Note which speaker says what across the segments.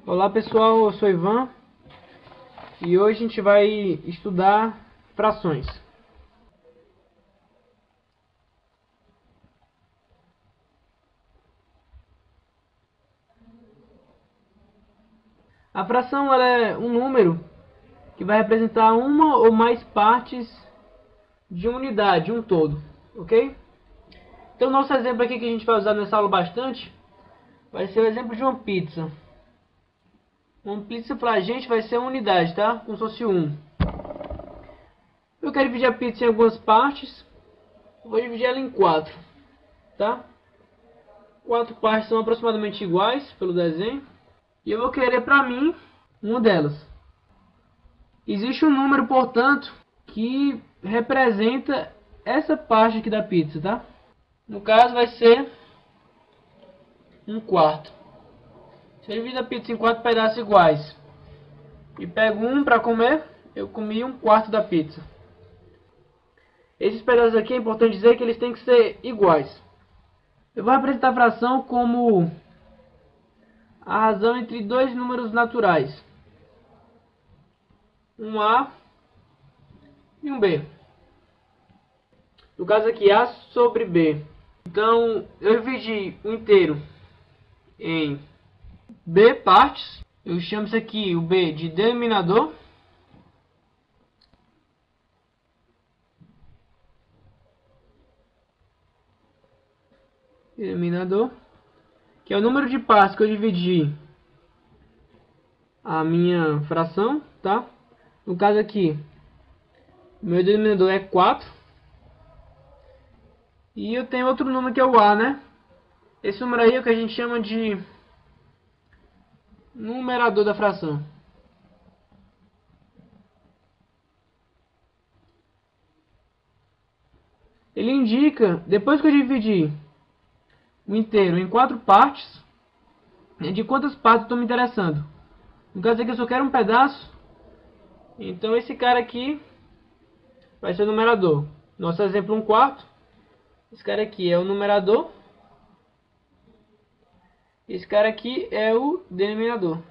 Speaker 1: Olá pessoal, eu sou Ivan e hoje a gente vai estudar frações. A fração ela é um número que vai representar uma ou mais partes de uma unidade, um todo, ok? Então nosso exemplo aqui que a gente vai usar nessa aula bastante vai ser o exemplo de uma pizza. Uma pizza pra gente vai ser uma unidade, tá? Como se fosse um. Eu quero dividir a pizza em algumas partes. Vou dividir ela em 4, tá? 4 partes são aproximadamente iguais pelo desenho. E eu vou querer para mim uma delas. Existe um número, portanto, que representa essa parte aqui da pizza, tá? No caso vai ser um quarto. Se eu divido a pizza em 4 pedaços iguais e pego um para comer, eu comi um quarto da pizza. Esses pedaços aqui é importante dizer que eles têm que ser iguais. Eu vou representar a fração como a razão entre dois números naturais, um A e um B. No caso aqui, A sobre B. Então, eu dividi o inteiro em B partes. Eu chamo isso aqui, o B, de denominador. Denominador. Que é o número de partes que eu dividi a minha fração, tá? No caso aqui, meu denominador é 4. E eu tenho outro número que é o A, né? Esse número aí é o que a gente chama de numerador da fração. Ele indica, depois que eu dividir o inteiro em 4 partes, de quantas partes eu estou me interessando. No caso aqui eu só quero um pedaço, então esse cara aqui vai ser o numerador. Nosso exemplo, um quarto. Esse cara aqui é o numerador. Esse cara aqui é o denominador.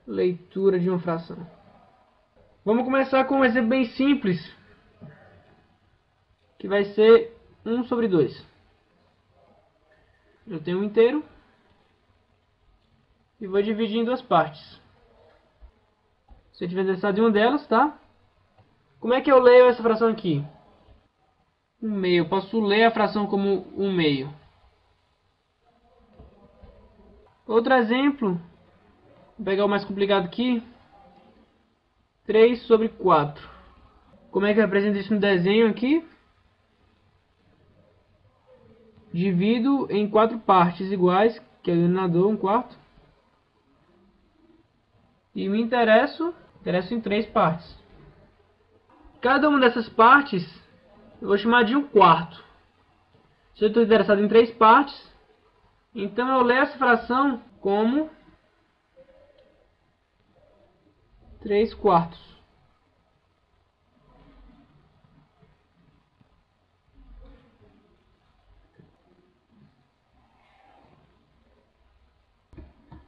Speaker 1: Leitura de uma fração. Vamos começar com um exemplo bem simples, que vai ser 1 sobre 2. Eu tenho um inteiro e vou dividir em duas partes. Se eu tiver interessado em uma delas, tá? Como é que eu leio essa fração aqui? 1/2. Eu posso ler a fração como 1/2. Outro exemplo, vou pegar o mais complicado aqui. 3 sobre 4. Como é que eu represento isso no desenho aqui? Divido em 4 partes iguais, que é o denominador, um quarto. E me interesso em 3 partes. Cada uma dessas partes eu vou chamar de um quarto. Se eu estou interessado em 3 partes, então eu leio essa fração como 3 quartos.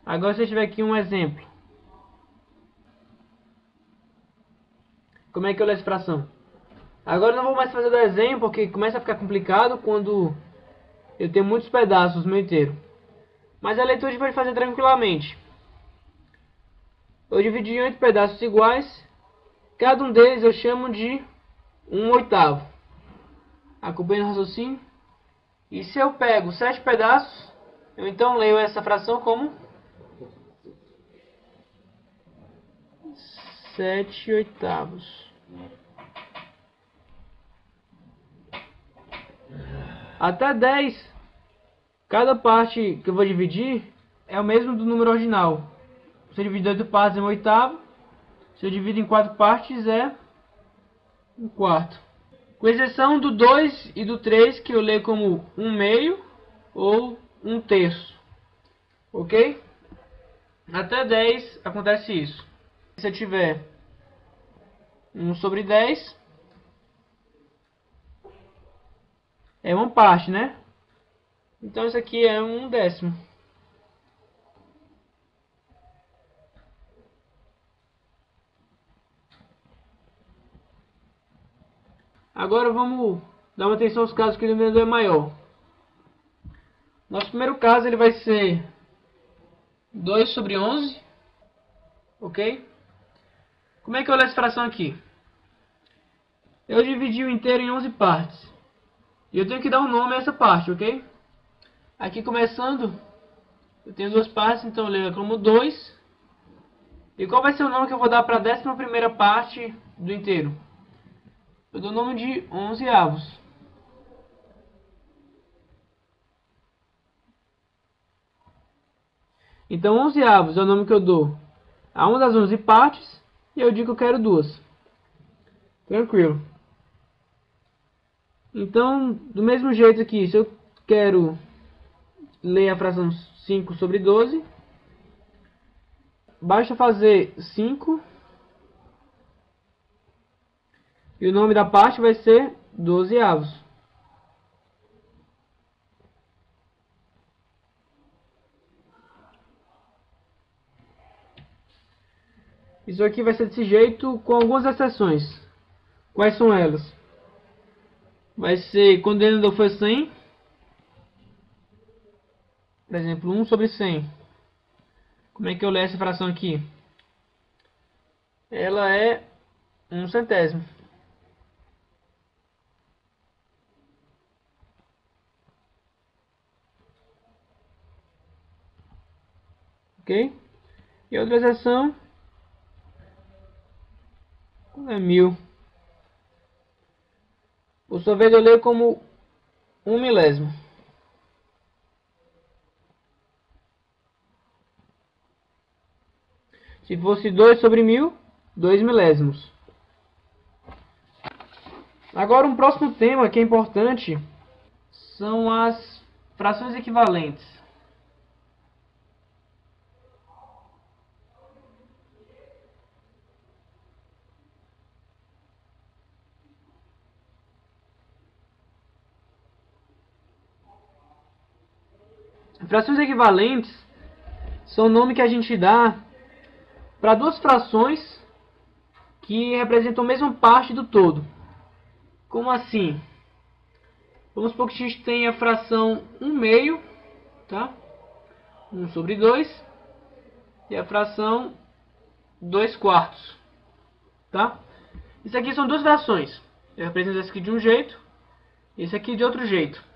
Speaker 1: Agora se eu tiver aqui um exemplo. Como é que eu leio essa fração? Agora eu não vou mais fazer o desenho, porque começa a ficar complicado quando eu tenho muitos pedaços no meu inteiro. Mas a leitura a gente pode fazer tranquilamente. Eu dividi em 8 pedaços iguais. Cada um deles eu chamo de 1/8. Acompanhe o raciocínio. E se eu pego 7 pedaços, eu então leio essa fração como 7/8. Até 10, cada parte que eu vou dividir é o mesmo do número original. Se eu dividir 8 partes é 1/8. Se eu divido em 4 partes é 1/4. Com exceção do 2 e do 3, que eu leio como 1/2 ou 1/3. Ok? Até 10 acontece isso. Se eu tiver 1 sobre 10, é uma parte, né? Então isso aqui é 1/10. Agora vamos dar uma atenção aos casos que o denominador é maior. Nosso primeiro caso ele vai ser 2/11, ok? Como é que eu olho essa fração aqui? Eu dividi o inteiro em 11 partes. E eu tenho que dar um nome a essa parte, ok? Aqui começando, eu tenho duas partes, então eu leio como 2. E qual vai ser o nome que eu vou dar para a 11ª parte do inteiro? Eu dou o nome de 11avos. Então 11avos é o nome que eu dou a uma das 11 partes. E eu digo que eu quero duas. Tranquilo. Então, do mesmo jeito aqui, se eu quero ler a fração 5/12, basta fazer 5 e o nome da parte vai ser 12avos. Isso aqui vai ser desse jeito com algumas exceções. Quais são elas? Vai ser quando o denominador for 100. Por exemplo, 1/100. Como é que eu leio essa fração aqui? Ela é 1/100. Ok? E outra exceção é 1000. Por sua vez eu leio como 1/1000. Se fosse 2/1000, 2/1000. Agora um próximo tema que é importante são as frações equivalentes. Frações equivalentes são o nome que a gente dá para duas frações que representam a mesma parte do todo. Como assim? Vamos supor que a gente tem a fração 1/2, tá? 1/2, e a fração 2/4, tá? Isso aqui são duas frações. Eu represento esse aqui de um jeito, esse aqui de outro jeito.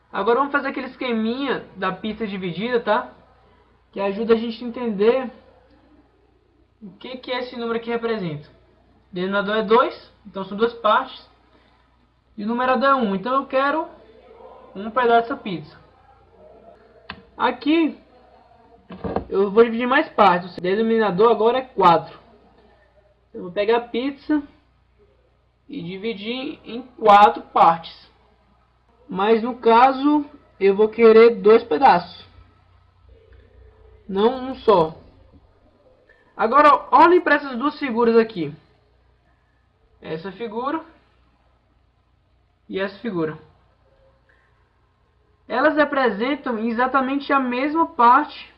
Speaker 1: Agora vamos fazer aquele esqueminha da pizza dividida, tá? Que ajuda a gente a entender o que esse número aqui representa. O denominador é 2, então são duas partes. E o numerador é 1, então eu quero um pedaço dessa pizza. Aqui eu vou dividir mais partes. O denominador agora é 4. Eu vou pegar a pizza e dividir em 4 partes. Mas no caso eu vou querer 2 pedaços, não um só. Agora olhem para essas duas figuras aqui. Essa figura e essa figura. Elas representam exatamente a mesma parte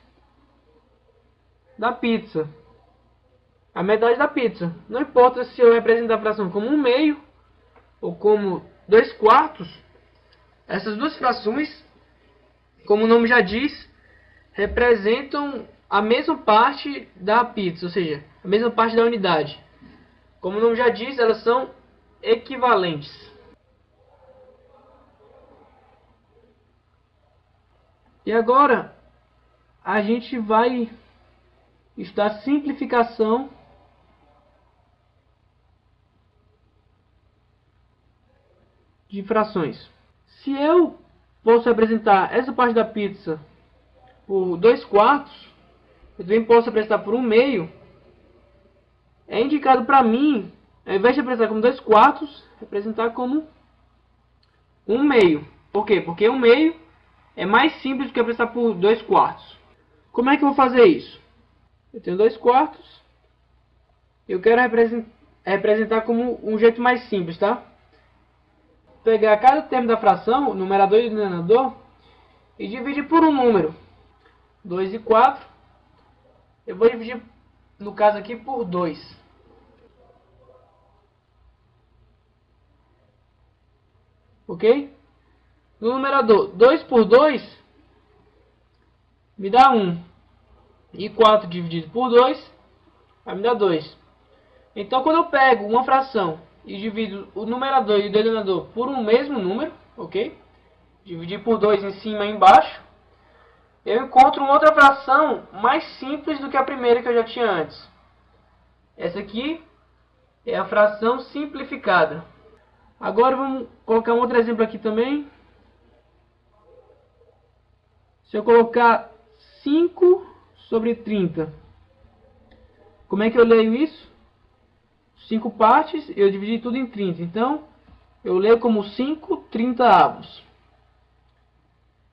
Speaker 1: da pizza. A metade da pizza. Não importa se eu representar a fração como 1/2 ou como 2/4. Essas duas frações, como o nome já diz, representam a mesma parte da pizza, ou seja, a mesma parte da unidade. Como o nome já diz, elas são equivalentes. E agora a gente vai estudar simplificação de frações. Se eu posso representar essa parte da pizza por 2/4, eu também posso representar por 1/2. É indicado para mim, ao invés de representar como 2/4, representar como 1/2. Por quê? Porque 1/2 é mais simples do que representar por 2/4. Como é que eu vou fazer isso? Eu tenho 2/4. Eu quero representar como um jeito mais simples, tá? pegar cada termo da fração, o numerador e o denominador, e dividir por um número. 2 e 4. Eu vou dividir, no caso aqui, por 2. Ok? No numerador, 2 por 2 me dá 1. E 4 dividido por 2 vai me dar 2. Então, quando eu pego uma fração e divido o numerador e o denominador por um mesmo número, ok? Dividir por 2 em cima e embaixo, eu encontro uma outra fração mais simples do que a primeira que eu já tinha antes. Essa aqui é a fração simplificada. Agora vamos colocar um outro exemplo aqui também. Se eu colocar 5 sobre 30, como é que eu leio isso? 5 partes, eu dividi tudo em 30. Então, eu leio como 5 30avos.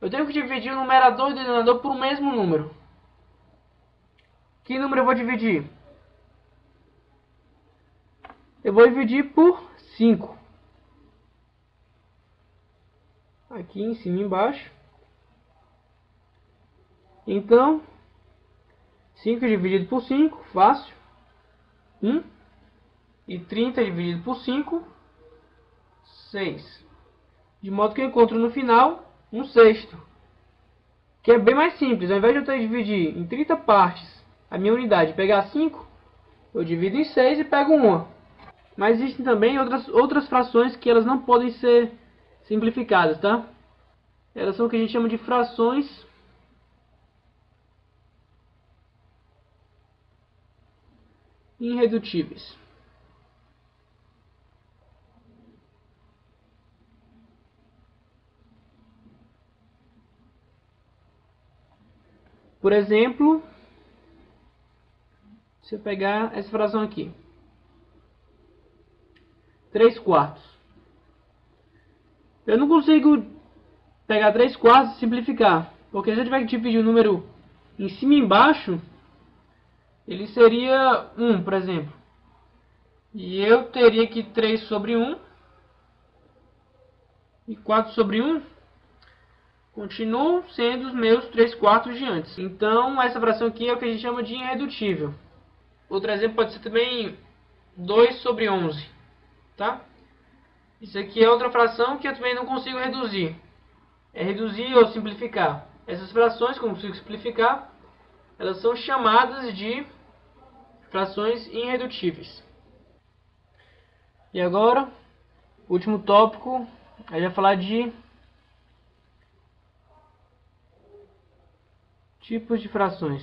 Speaker 1: Eu tenho que dividir o numerador e o denominador por um mesmo número. Que número eu vou dividir? Eu vou dividir por 5. Aqui em cima e embaixo. Então, 5 dividido por 5, fácil. 1. E 30 dividido por 5, 6. De modo que eu encontro no final um sexto. Que é bem mais simples. Ao invés de eu ter que dividir em 30 partes a minha unidade e pegar 5, eu divido em 6 e pego 1. Mas existem também outras frações que elas não podem ser simplificadas, tá? Elas são o que a gente chama de frações irredutíveis. Por exemplo, se eu pegar essa fração aqui, 3 quartos. Eu não consigo pegar 3 quartos e simplificar, porque se eu tiver que dividir o número em cima e embaixo, ele seria 1, por exemplo. E eu teria que 3 sobre 1 e 4 sobre 1 continuam sendo os meus 3 quartos de antes. Então, essa fração aqui é o que a gente chama de irredutível. Outro exemplo pode ser também 2 sobre 11. Tá? Isso aqui é outra fração que eu também não consigo reduzir. É reduzir ou simplificar. Essas frações, como eu consigo simplificar, elas são chamadas de frações irredutíveis. E agora, o último tópico, a gente vai falar de tipos de frações.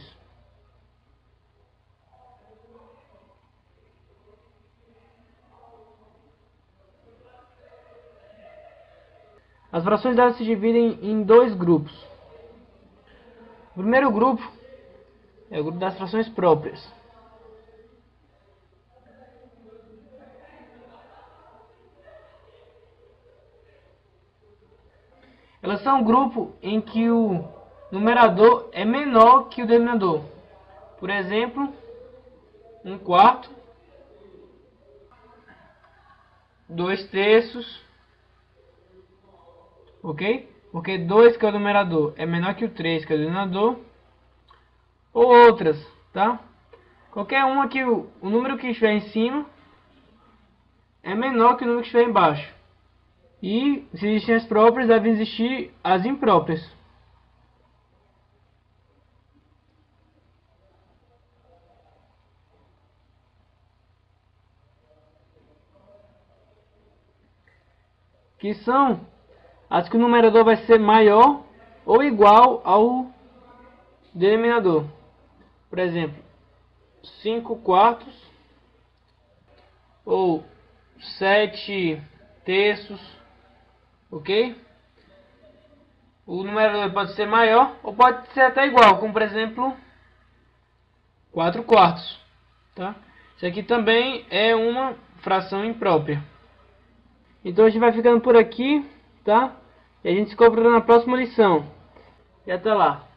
Speaker 1: As frações delas se dividem em 2 grupos. O primeiro grupo é o grupo das frações próprias. Elas são um grupo em que o numerador é menor que o denominador. Por exemplo, 1 quarto, 2 terços, ok? Porque 2, que é o numerador, é menor que o 3, que é o denominador. Ou outras, tá? Qualquer uma que o número que estiver em cima é menor que o número que estiver embaixo. E se existem as próprias, devem existir as impróprias. Que são as que o numerador vai ser maior ou igual ao denominador. Por exemplo, 5 quartos ou 7 terços, ok? O numerador pode ser maior ou pode ser até igual, como por exemplo 4 quartos, tá? Isso aqui também é uma fração imprópria. Então a gente vai ficando por aqui, tá? E a gente se encontra na próxima lição. E até lá.